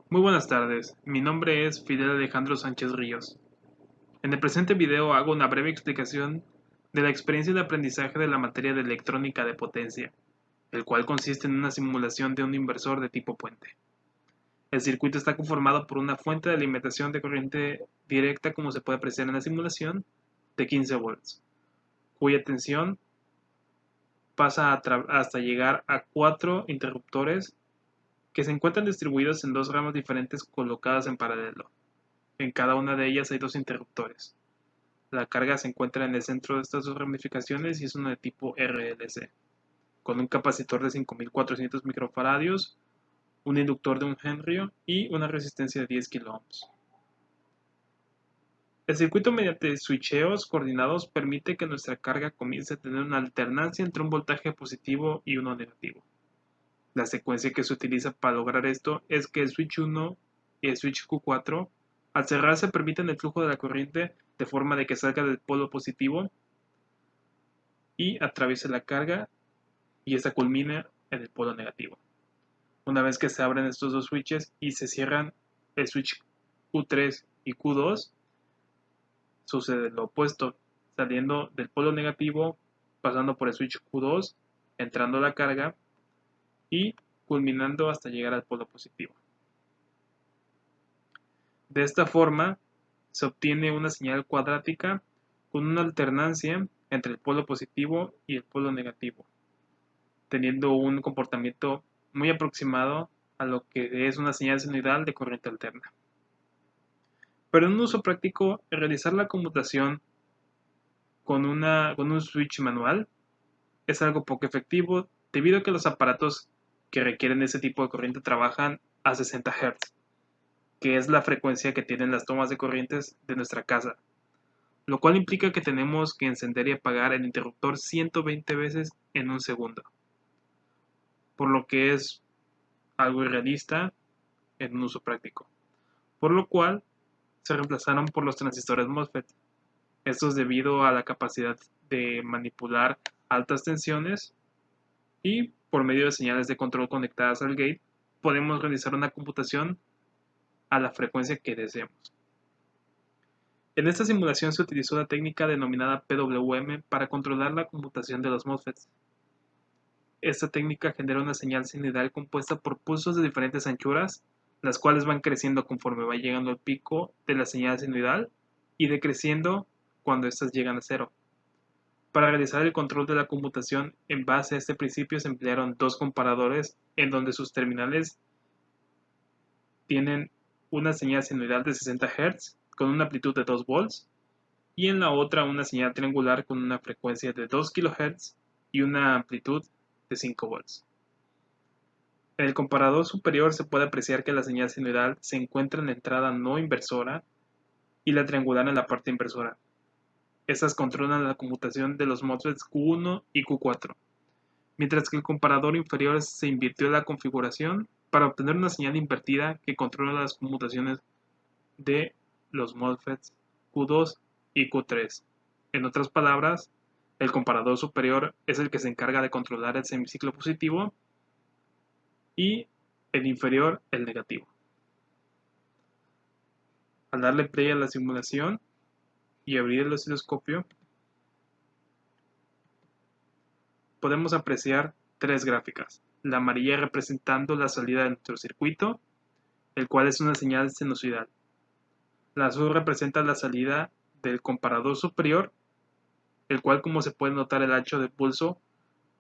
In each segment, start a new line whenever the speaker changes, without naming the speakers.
Muy buenas tardes, mi nombre es Fidel Alejandro Sánchez Ríos. En el presente video hago una breve explicación de la experiencia de aprendizaje de la materia de electrónica de potencia, el cual consiste en una simulación de un inversor de tipo puente. El circuito está conformado por una fuente de alimentación de corriente directa, como se puede apreciar en la simulación, de 15 volts, cuya tensión pasa hasta llegar a 4 interruptores que se encuentran distribuidos en dos ramas diferentes colocadas en paralelo. En cada una de ellas hay dos interruptores. La carga se encuentra en el centro de estas dos ramificaciones y es una de tipo RLC, con un capacitor de 5400 microfaradios, un inductor de 1 Henry y una resistencia de 10 kiloohms. El circuito mediante switcheos coordinados permite que nuestra carga comience a tener una alternancia entre un voltaje positivo y uno negativo. La secuencia que se utiliza para lograr esto es que el switch 1 y el switch Q4 al cerrarse permiten el flujo de la corriente de forma de que salga del polo positivo y atraviese la carga y esta culmina en el polo negativo. Una vez que se abren estos dos switches y se cierran el switch Q3 y Q2, sucede lo opuesto, saliendo del polo negativo, pasando por el switch Q2, entrando la carga y culminando hasta llegar al polo positivo. De esta forma, se obtiene una señal cuadrática con una alternancia entre el polo positivo y el polo negativo, teniendo un comportamiento muy aproximado a lo que es una señal sinusoidal de corriente alterna. Pero en un uso práctico, realizar la conmutación con un switch manual es algo poco efectivo debido a que los aparatos que requieren ese tipo de corriente trabajan a 60 Hz, que es la frecuencia que tienen las tomas de corrientes de nuestra casa, lo cual implica que tenemos que encender y apagar el interruptor 120 veces en un segundo, por lo que es algo irrealista en un uso práctico, por lo cual se reemplazaron por los transistores MOSFET. Esto es debido a la capacidad de manipular altas tensiones y por medio de señales de control conectadas al gate podemos realizar una computación a la frecuencia que deseemos. En esta simulación se utilizó la técnica denominada PWM para controlar la conmutación de los MOSFETs. Esta técnica genera una señal sinusoidal compuesta por pulsos de diferentes anchuras, las cuales van creciendo conforme va llegando al pico de la señal sinusoidal y decreciendo cuando éstas llegan a cero. Para realizar el control de la conmutación en base a este principio se emplearon dos comparadores en donde sus terminales tienen una señal sinusoidal de 60 Hz con una amplitud de 2 volts y en la otra una señal triangular con una frecuencia de 2 kHz y una amplitud de 5 volts. En el comparador superior se puede apreciar que la señal sinusoidal se encuentra en la entrada no inversora y la triangular en la parte inversora. Estas controlan la conmutación de los MOSFETs Q1 y Q4, mientras que el comparador inferior se invirtió la configuración para obtener una señal invertida que controla las conmutaciones de los MOSFETs Q2 y Q3. En otras palabras, el comparador superior es el que se encarga de controlar el semiciclo positivo y el inferior el negativo. Al darle play a la simulación y abrir el osciloscopio, podemos apreciar tres gráficas. La amarilla representando la salida de nuestro circuito, el cual es una señal sinusoidal. La azul representa la salida del comparador superior, el cual, como se puede notar, el ancho de pulso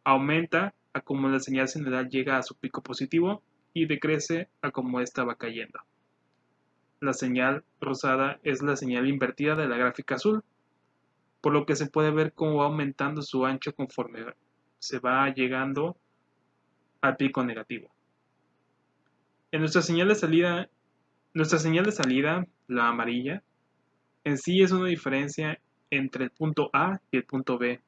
aumenta a como la señal sinusoidal llega a su pico positivo y decrece a como ésta va cayendo. La señal rosada es la señal invertida de la gráfica azul, por lo que se puede ver cómo va aumentando su ancho conforme se va llegando al pico negativo. En nuestra señal de salida, la amarilla, en sí es una diferencia entre el punto A y el punto B,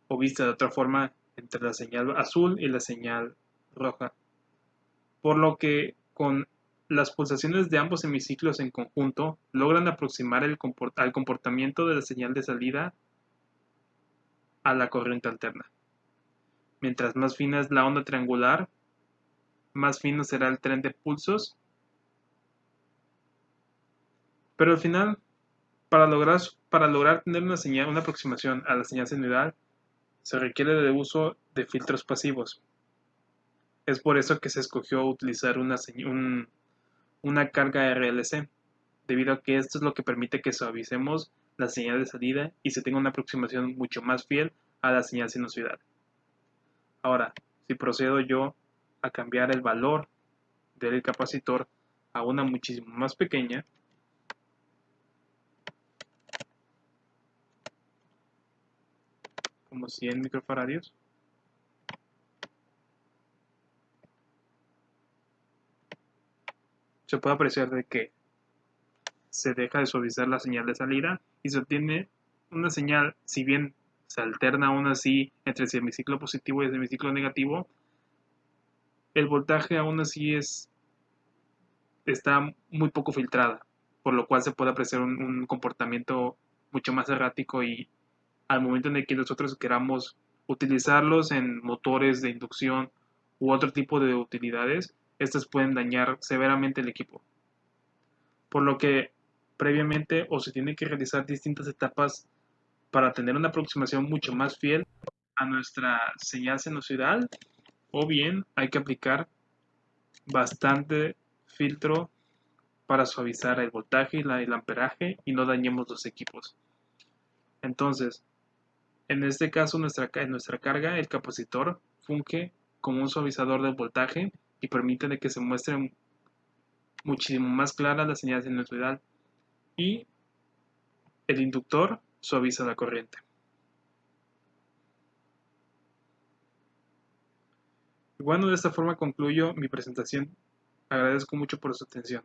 o vista de otra forma, entre la señal azul y la señal roja, por lo que con las pulsaciones de ambos hemiciclos en conjunto logran aproximar al comportamiento de la señal de salida a la corriente alterna. Mientras más fina es la onda triangular, más fino será el tren de pulsos. Pero al final, para lograr tener una aproximación a la señal sinusoidal, se requiere de uso de filtros pasivos. Es por eso que se escogió utilizar una carga RLC, debido a que esto es lo que permite que suavicemos la señal de salida y se tenga una aproximación mucho más fiel a la señal sinusoidal. Ahora, si procedo yo a cambiar el valor del capacitor a una muchísimo más pequeña, como 100 microfaradios, se puede apreciar de que se deja de suavizar la señal de salida y se obtiene una señal, si bien se alterna aún así entre el semiciclo positivo y el semiciclo negativo, el voltaje aún así está muy poco filtrada, por lo cual se puede apreciar un comportamiento mucho más errático y al momento en el que nosotros queramos utilizarlos en motores de inducción u otro tipo de utilidades, estas pueden dañar severamente el equipo. Por lo que previamente o se tienen que realizar distintas etapas para tener una aproximación mucho más fiel a nuestra señal sinusoidal, o bien hay que aplicar bastante filtro para suavizar el voltaje y el amperaje y no dañemos los equipos. Entonces, en este caso, en nuestra carga, el capacitor funge como un suavizador del voltaje y permite de que se muestre muchísimo más clara la señal sinusoidal, y el inductor suaviza la corriente. Y bueno, de esta forma concluyo mi presentación. Agradezco mucho por su atención.